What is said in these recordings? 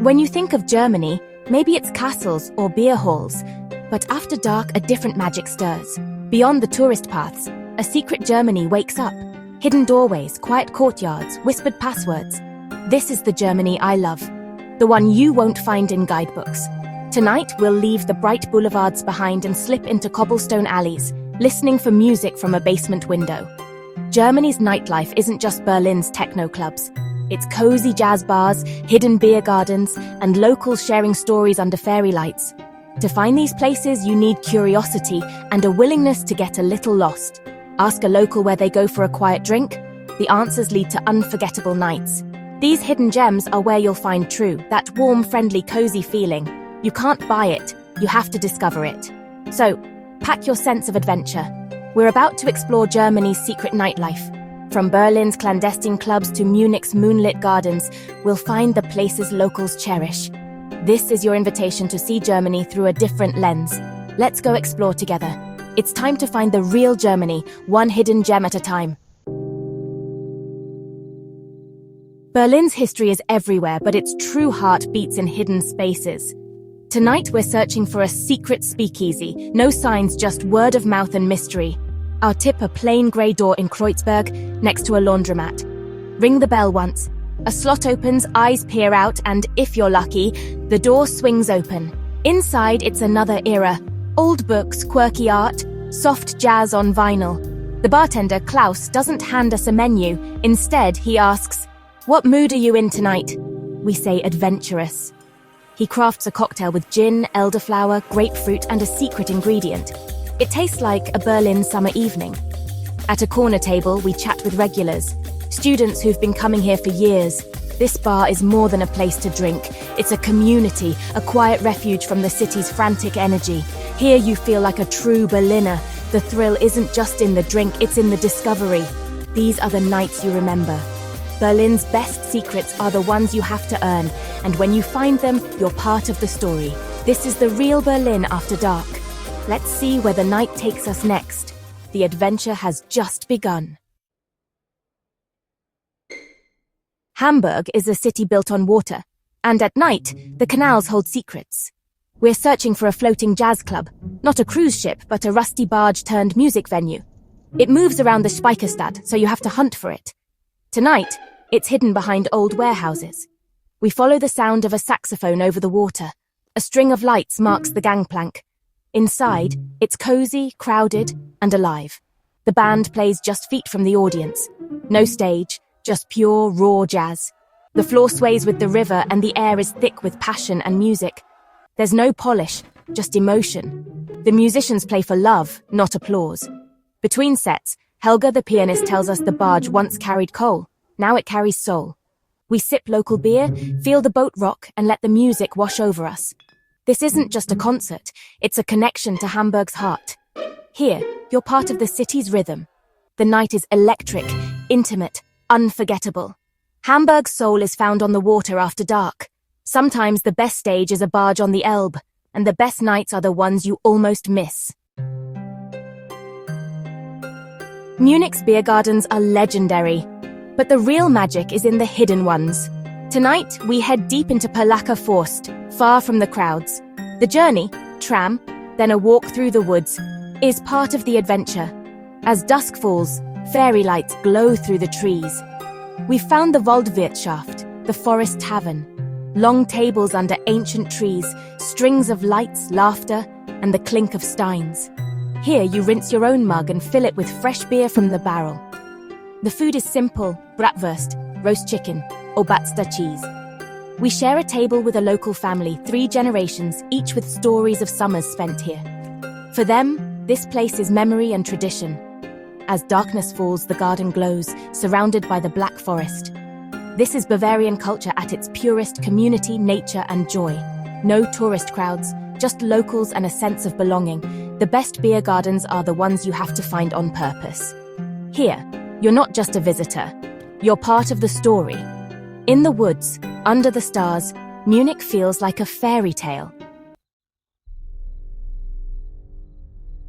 When you think of Germany, maybe it's castles or beer halls, but after dark a different magic stirs. Beyond the tourist paths, a secret Germany wakes up. Hidden doorways, quiet courtyards, whispered passwords. This is the Germany I love, the one you won't find in guidebooks. Tonight, we'll leave the bright boulevards behind and slip into cobblestone alleys, listening for music from a basement window. Germany's nightlife isn't just Berlin's techno clubs. It's cozy jazz bars, hidden beer gardens, and locals sharing stories under fairy lights. To find these places, you need curiosity and a willingness to get a little lost. Ask a local where they go for a quiet drink. The answers lead to unforgettable nights. These hidden gems are where you'll find that warm, friendly, cozy feeling. You can't buy it, you have to discover it. So, pack your sense of adventure. We're about to explore Germany's secret nightlife. From Berlin's clandestine clubs to Munich's moonlit gardens, we'll find the places locals cherish. This is your invitation to see Germany through a different lens. Let's go explore together. It's time to find the real Germany, one hidden gem at a time. Berlin's history is everywhere, but its true heart beats in hidden spaces. Tonight we're searching for a secret speakeasy. No signs, just word of mouth and mystery. Our tip: a plain grey door in Kreuzberg, next to a laundromat. Ring the bell once. A slot opens, eyes peer out, and if you're lucky, the door swings open. Inside, it's another era. Old books, quirky art, soft jazz on vinyl. The bartender, Klaus, doesn't hand us a menu. Instead, he asks, "What mood are you in tonight?" We say adventurous. He crafts a cocktail with gin, elderflower, grapefruit, and a secret ingredient. It tastes like a Berlin summer evening. At a corner table, we chat with regulars, students who've been coming here for years. This bar is more than a place to drink. It's a community, a quiet refuge from the city's frantic energy. Here you feel like a true Berliner. The thrill isn't just in the drink, it's in the discovery. These are the nights you remember. Berlin's best secrets are the ones you have to earn, and when you find them, you're part of the story. This is the real Berlin after dark. Let's see where the night takes us next. The adventure has just begun. Hamburg is a city built on water, and at night, the canals hold secrets. We're searching for a floating jazz club, not a cruise ship, but a rusty barge-turned-music venue. It moves around the Speicherstadt, so you have to hunt for it. Tonight, it's hidden behind old warehouses. We follow the sound of a saxophone over the water. A string of lights marks the gangplank. Inside, it's cozy, crowded, and alive. The band plays just feet from the audience. No stage, just pure, raw jazz. The floor sways with the river, and the air is thick with passion and music. There's no polish, just emotion. The musicians play for love, not applause. Between sets, Helga the pianist tells us the barge once carried coal. Now it carries soul. We sip local beer, feel the boat rock, and let the music wash over us. This isn't just a concert, it's a connection to Hamburg's heart. Here, you're part of the city's rhythm. The night is electric, intimate, unforgettable. Hamburg's soul is found on the water after dark. Sometimes the best stage is a barge on the Elbe, and the best nights are the ones you almost miss. Munich's beer gardens are legendary, but the real magic is in the hidden ones. Tonight, we head deep into Perlacher Forst, far from the crowds. The journey, tram, then a walk through the woods, is part of the adventure. As dusk falls, fairy lights glow through the trees. We found the Waldwirtschaft, the forest tavern. Long tables under ancient trees, strings of lights, laughter, and the clink of steins. Here you rinse your own mug and fill it with fresh beer from the barrel. The food is simple: bratwurst, roast chicken, or Batster cheese. We share a table with a local family, 3 generations, each with stories of summers spent here. For them, this place is memory and tradition. As darkness falls, the garden glows, surrounded by the Black Forest. This is Bavarian culture at its purest: community, nature, and joy. No tourist crowds, just locals and a sense of belonging. The best beer gardens are the ones you have to find on purpose. Here, you're not just a visitor. You're part of the story. In the woods, under the stars, Munich feels like a fairy tale.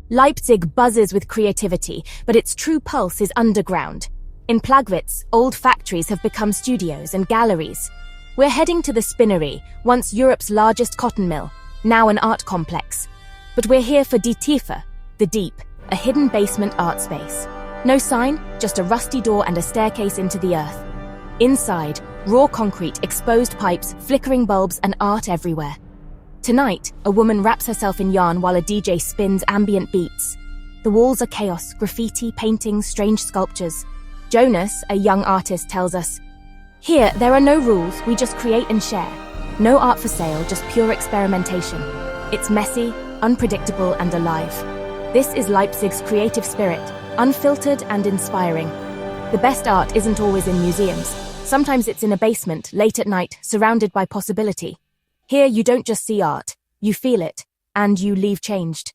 Leipzig buzzes with creativity, but its true pulse is underground. In Plagwitz, old factories have become studios and galleries. We're heading to the Spinnery, once Europe's largest cotton mill, now an art complex. But we're here for Die Tiefe, the deep, a hidden basement art space. No sign, just a rusty door and a staircase into the earth. Inside, raw concrete, exposed pipes, flickering bulbs, and art everywhere. Tonight, a woman wraps herself in yarn while a DJ spins ambient beats. The walls are chaos, graffiti, paintings, strange sculptures. Jonas, a young artist, tells us, "Here, there are no rules, we just create and share. No art for sale, just pure experimentation. It's messy, unpredictable, and alive. This is Leipzig's creative spirit, unfiltered and inspiring. The best art isn't always in museums. Sometimes it's in a basement, late at night, surrounded by possibility. Here, you don't just see art, you feel it, and you leave changed."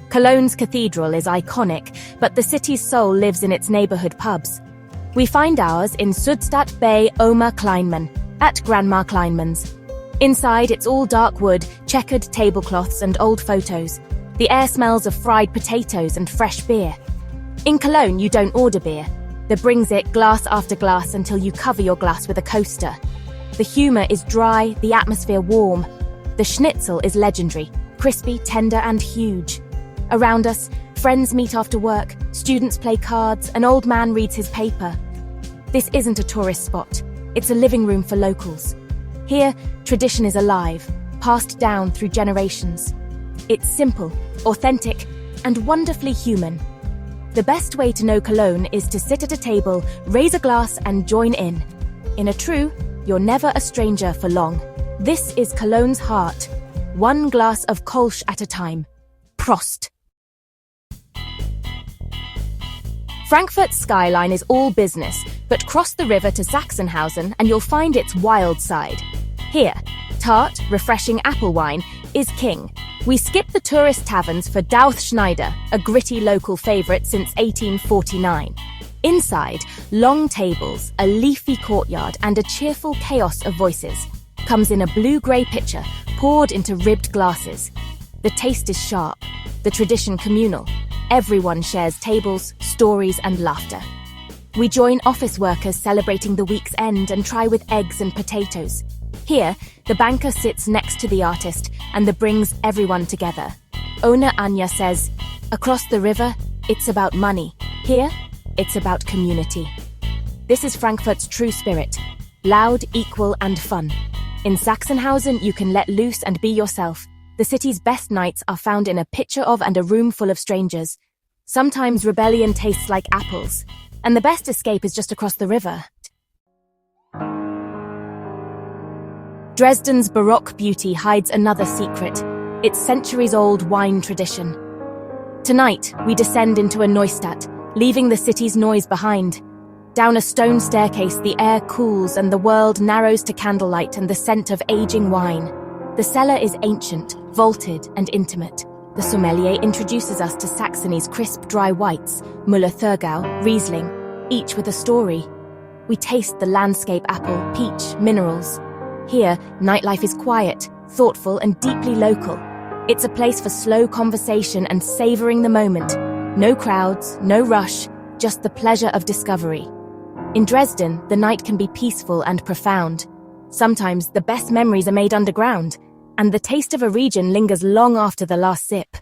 Cologne's cathedral is iconic, but the city's soul lives in its neighborhood pubs. We find ours in Südstadt Bay Oma Kleinman, at Grandma Kleinman's. Inside, it's all dark wood, checkered tablecloths, and old photos. The air smells of fried potatoes and fresh beer. In Cologne, you don't order beer. They brings it glass after glass until you cover your glass with a coaster. The humor is dry, the atmosphere warm. The schnitzel is legendary, crispy, tender, and huge. Around us, friends meet after work, students play cards, an old man reads his paper. This isn't a tourist spot. It's a living room for locals. Here, tradition is alive, passed down through generations. It's simple, authentic, and wonderfully human. The best way to know Cologne is to sit at a table, raise a glass, and join in. In a true, you're never a stranger for long. This is Cologne's heart. One glass of Kolsch at a time. Prost! Frankfurt's skyline is all business, but cross the river to Sachsenhausen and you'll find its wild side. Here, tart, refreshing apple wine is king. We skip the tourist taverns for Douth Schneider, a gritty local favourite since 1849. Inside, long tables, a leafy courtyard, and a cheerful chaos of voices. Comes in a blue-grey pitcher, poured into ribbed glasses. The taste is sharp, the tradition communal. Everyone shares tables, stories, and laughter. We join office workers celebrating the week's end and try with eggs and potatoes. Here, the banker sits next to the artist and that brings everyone together. Owner Anya says, "Across the river, it's about money. Here, it's about community." This is Frankfurt's true spirit. Loud, equal, and fun. In Sachsenhausen, you can let loose and be yourself. The city's best nights are found in a picture of and a room full of strangers. Sometimes rebellion tastes like apples, and the best escape is just across the river. Dresden's Baroque beauty hides another secret, its centuries-old wine tradition. Tonight, we descend into a Neustadt, leaving the city's noise behind. Down a stone staircase, the air cools and the world narrows to candlelight and the scent of aging wine. The cellar is ancient, vaulted, and intimate. The sommelier introduces us to Saxony's crisp, dry whites, Müller-Thurgau, Riesling, each with a story. We taste the landscape apple, peach, minerals. Here, nightlife is quiet, thoughtful, and deeply local. It's a place for slow conversation and savoring the moment. No crowds, no rush, just the pleasure of discovery. In Dresden, the night can be peaceful and profound. Sometimes the best memories are made underground, and the taste of a region lingers long after the last sip.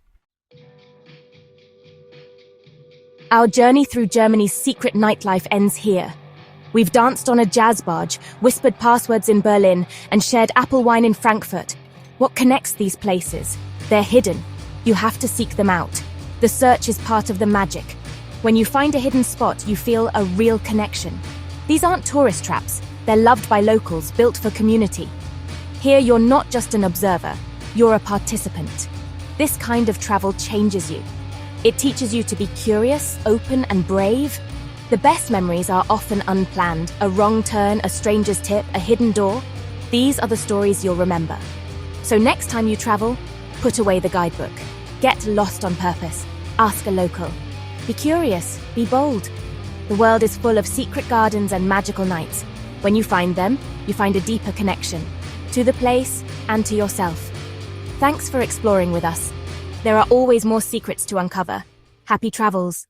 Our journey through Germany's secret nightlife ends here. We've danced on a jazz barge, whispered passwords in Berlin, and shared apple wine in Frankfurt. What connects these places? They're hidden. You have to seek them out. The search is part of the magic. When you find a hidden spot, you feel a real connection. These aren't tourist traps. They're loved by locals, built for community. Here, you're not just an observer, you're a participant. This kind of travel changes you. It teaches you to be curious, open, and brave. The best memories are often unplanned, a wrong turn, a stranger's tip, a hidden door. These are the stories you'll remember. So next time you travel, put away the guidebook. Get lost on purpose. Ask a local. Be curious, be bold. The world is full of secret gardens and magical nights. When you find them, you find a deeper connection to the place and to yourself. Thanks for exploring with us. There are always more secrets to uncover. Happy travels.